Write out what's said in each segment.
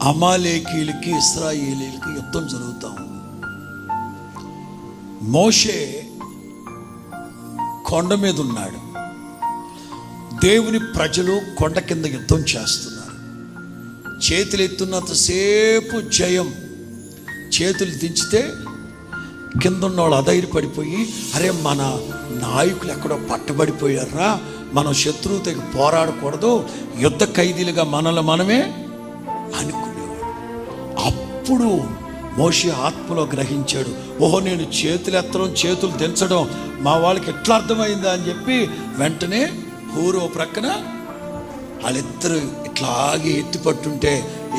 అమాలేకీలకి ఇశ్రాయేలీలకి యుద్ధం జరుగుతూ ఉంది. మోషే కొండ మీద ఉన్నాడు. దేవుని ప్రజలు కొండ కింద యుద్ధం చేస్తున్నారు. చేతులు ఎత్తున్నంతసేపు జయం. చేతులు దించితే కింద ఉన్న వాళ్ళు అధైర్యపడిపోయి, అరే మన నాయకులు ఎక్కడో పట్టబడిపోయారా, మనం శత్రువుతో పోరాడకూడదు, యుద్ధ ఖైదీలుగా మనల్ని మనమే అనుకునేవాడు. అప్పుడు మోషే ఆత్మలో గ్రహించాడు, ఓహో నేను చేతులు ఎత్తడం చేతులు దించడం మా వాళ్ళకి ఎట్లా అర్థమైందా అని చెప్పి వెంటనే ఊరు ప్రక్కన వాళ్ళిద్దరు ఇట్లాగే ఎత్తిపట్టుంటే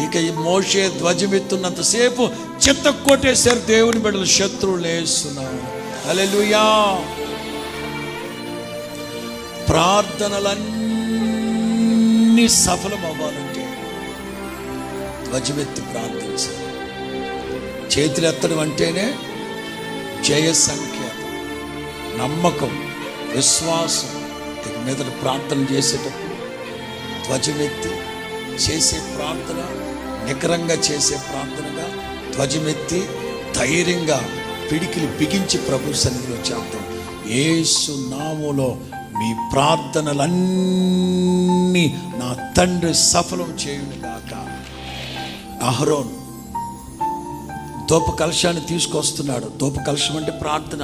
ఇక ఈ మోషే ధ్వజం ఎత్తున్నంతసేపు చిత్త కొట్టేశారు దేవుని బిడ్డలు, శత్రువులు వేస్తున్నారు. హల్లెలూయా. ప్రార్థనలన్నీ సఫలం అవ్వాలంటే ధ్వజమెత్తి ప్రార్థించాలి. చేతులు ఎత్తడం అంటేనే జయ సంకేతం, నమ్మకం, విశ్వాసం. ఇక మీద ప్రార్థన చేసేటప్పుడు ధ్వజమెత్తి చేసే ప్రార్థన నికరంగా చేసే ప్రార్థనగా ధ్వజమెత్తి ధైర్యంగా పిడికిలు బిగించి ప్రభు సన్నిధిలో చేద్దాం. యేసు నామములో మీ ప్రార్థనలన్నీ నా తండ్రి సఫలం చేయునుగాక. అహరోన్ ధూప కలశాన్ని తీసుకొస్తున్నాడు. ధూప కలశం అంటే ప్రార్థన.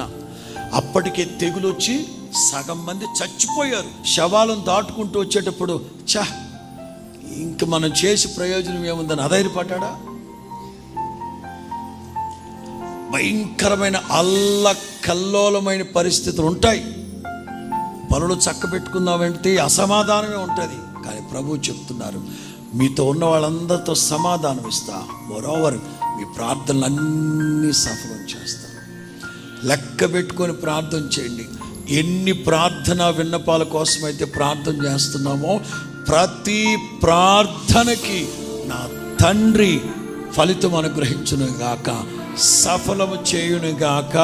అప్పటికే తెగులు వచ్చి సగం మంది చచ్చిపోయారు. శవాలను దాటుకుంటూ వచ్చేటప్పుడు ఇంక మనం చేసి ప్రయోజనం ఏముందని అధైర్యపడ్డా. భయంకరమైన అల్లకల్లోలమైన పరిస్థితులు ఉంటాయి. పనులు చక్కబెట్టుకుందామంటే అసమాధానమే ఉంటుంది. కానీ ప్రభు చెప్తున్నారు, మీతో ఉన్న వాళ్ళందరితో సమాధానం ఇస్తా. మోరోవర్ మీ ప్రార్థనలన్నీ సఫలం చేస్తాను. లెక్క పెట్టుకొని ప్రార్థన చేయండి. ఎన్ని ప్రార్థన విన్నపాల కోసమైతే ప్రార్థన చేస్తున్నామో ప్రతి ప్రార్థనకి నా తండ్రి ఫలితం అనుగ్రహించును గాక, సఫలము చేయును గాక.